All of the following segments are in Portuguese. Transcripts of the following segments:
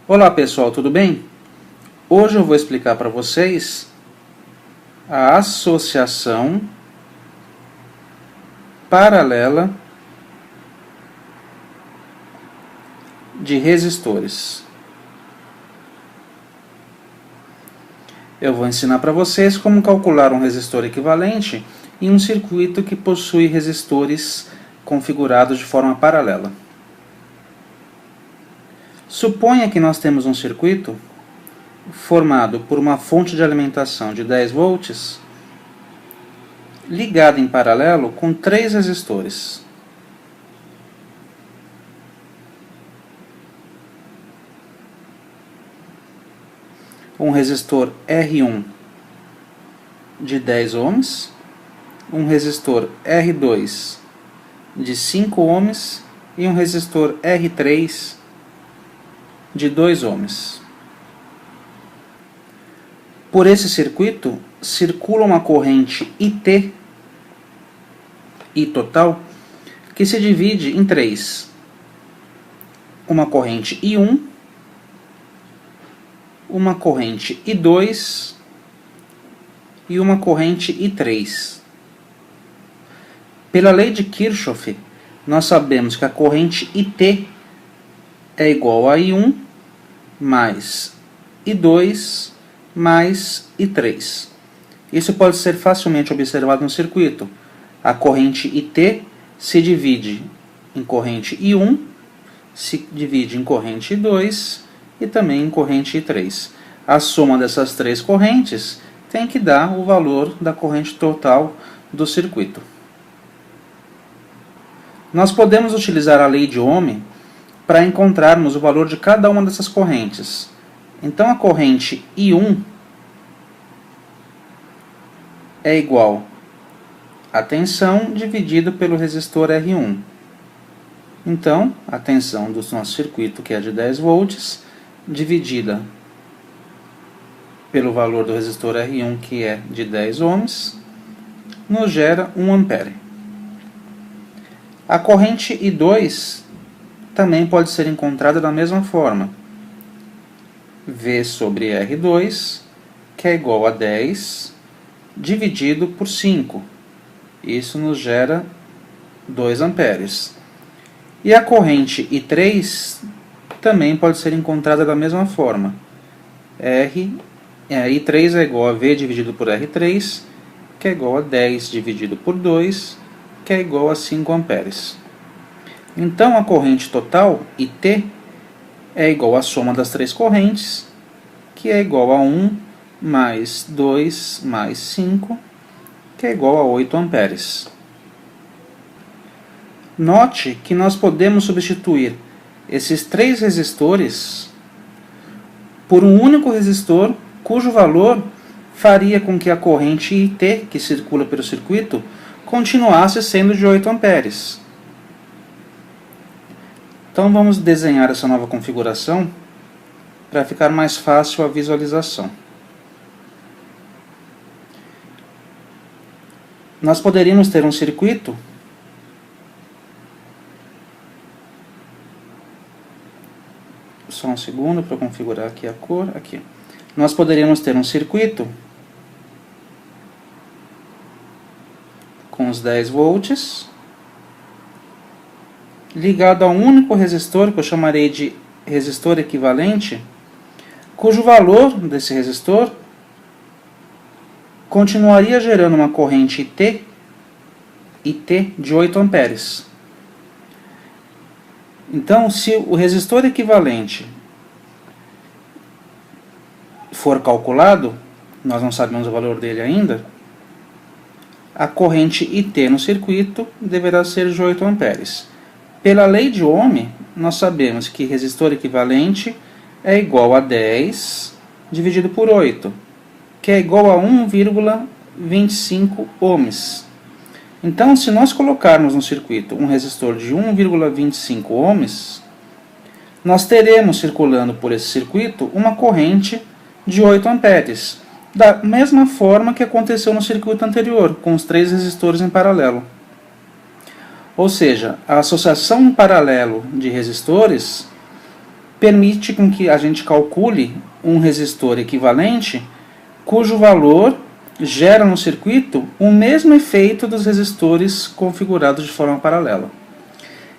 Olá pessoal, tudo bem? Hoje eu vou explicar para vocês a associação paralela de resistores. Eu vou ensinar para vocês como calcular um resistor equivalente em um circuito que possui resistores configurados de forma paralela. Suponha que nós temos um circuito formado por uma fonte de alimentação de 10 volts ligada em paralelo com 3 resistores. Um resistor R1 de 10 ohms, um resistor R2 de 5 ohms e um resistor R3 de 2 ohms. Por esse circuito circula uma corrente IT, I total, que se divide em 3. Uma corrente I1, uma corrente I2 e uma corrente I3. Pela lei de Kirchhoff, nós sabemos que a corrente IT é igual a I1 mais I2 mais I3. Isso pode ser facilmente observado no circuito. A corrente IT se divide em corrente I1, se divide em corrente I2 e também em corrente I3. A soma dessas três correntes tem que dar o valor da corrente total do circuito. Nós podemos utilizar a lei de Ohm para encontrarmos o valor de cada uma dessas correntes. Então a corrente I1 é igual a tensão dividido pelo resistor R1. Então, a tensão do nosso circuito, que é de 10 volts, dividida pelo valor do resistor R1, que é de 10 ohms, nos gera 1 ampere. A corrente I2 também pode ser encontrada da mesma forma. V sobre R2, que é igual a 10, dividido por 5. Isso nos gera 2 amperes. E a corrente I3 também pode ser encontrada da mesma forma. I3 é igual a V dividido por R3, que é igual a 10 dividido por 2, que é igual a 5 amperes. Então a corrente total, IT, é igual à soma das três correntes, que é igual a 1 mais 2 mais 5, que é igual a 8 amperes. Note que nós podemos substituir esses três resistores por um único resistor, cujo valor faria com que a corrente IT, que circula pelo circuito, continuasse sendo de 8 amperes. Então vamos desenhar essa nova configuração para ficar mais fácil a visualização. Nós poderíamos ter um circuito só um segundo para configurar aqui a cor. Aqui. Nós poderíamos ter um circuito com os 10 volts ligado a um único resistor, que eu chamarei de resistor equivalente, cujo valor desse resistor continuaria gerando uma corrente IT de 8 amperes. Então, se o resistor equivalente for calculado, nós não sabemos o valor dele ainda, a corrente IT no circuito deverá ser de 8 amperes. Pela lei de Ohm, nós sabemos que resistor equivalente é igual a 10 dividido por 8, que é igual a 1,25 ohms. Então, se nós colocarmos no circuito um resistor de 1,25 ohms, nós teremos circulando por esse circuito uma corrente de 8 amperes, da mesma forma que aconteceu no circuito anterior, com os três resistores em paralelo. Ou seja, a associação em paralelo de resistores permite com que a gente calcule um resistor equivalente cujo valor gera no circuito o mesmo efeito dos resistores configurados de forma paralela.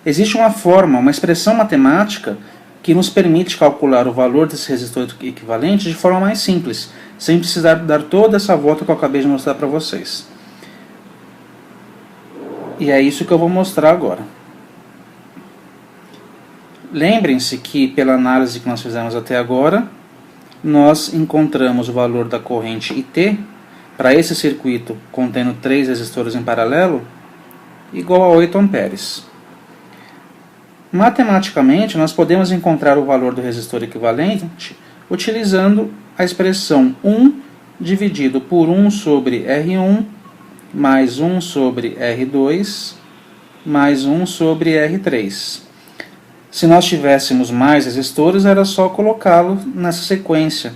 Existe uma forma, uma expressão matemática que nos permite calcular o valor desse resistor equivalente de forma mais simples, sem precisar dar toda essa volta que eu acabei de mostrar para vocês. E é isso que eu vou mostrar agora. Lembrem-se que, pela análise que nós fizemos até agora, nós encontramos o valor da corrente IT para esse circuito contendo 3 resistores em paralelo igual a 8 amperes. Matematicamente, nós podemos encontrar o valor do resistor equivalente utilizando a expressão 1 dividido por 1 sobre R1 mais 1 sobre R2 mais 1 sobre R3. Se nós tivéssemos mais resistores, era só colocá-lo nessa sequência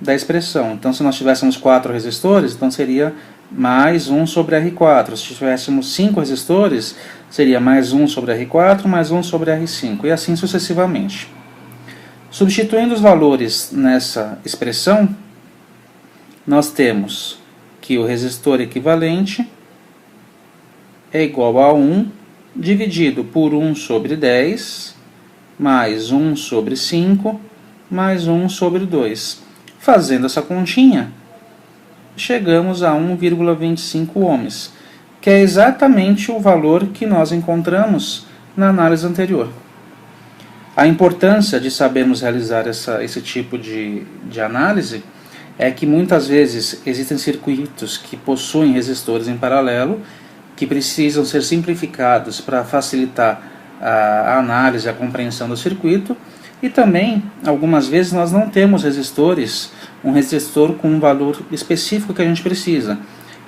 da expressão. Então, se nós tivéssemos 4 resistores, então seria mais 1 sobre R4. Se tivéssemos 5 resistores, seria mais 1 sobre R4, mais 1 sobre R5, e assim sucessivamente. Substituindo os valores nessa expressão, nós temos que o resistor equivalente é igual a 1 dividido por 1 sobre 10, mais 1 sobre 5, mais 1 sobre 2. Fazendo essa continha, chegamos a 1,25 ohms, que é exatamente o valor que nós encontramos na análise anterior. A importância de sabermos realizar esse tipo de análise é que muitas vezes existem circuitos que possuem resistores em paralelo que precisam ser simplificados para facilitar a análise e a compreensão do circuito, e também, algumas vezes, nós não temos resistores, um resistor com um valor específico que a gente precisa.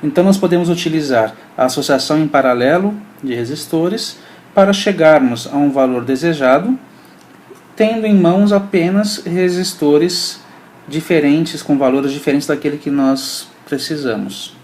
Então nós podemos utilizar a associação em paralelo de resistores para chegarmos a um valor desejado, tendo em mãos apenas resistores diferentes, com valores diferentes daquele que nós precisamos.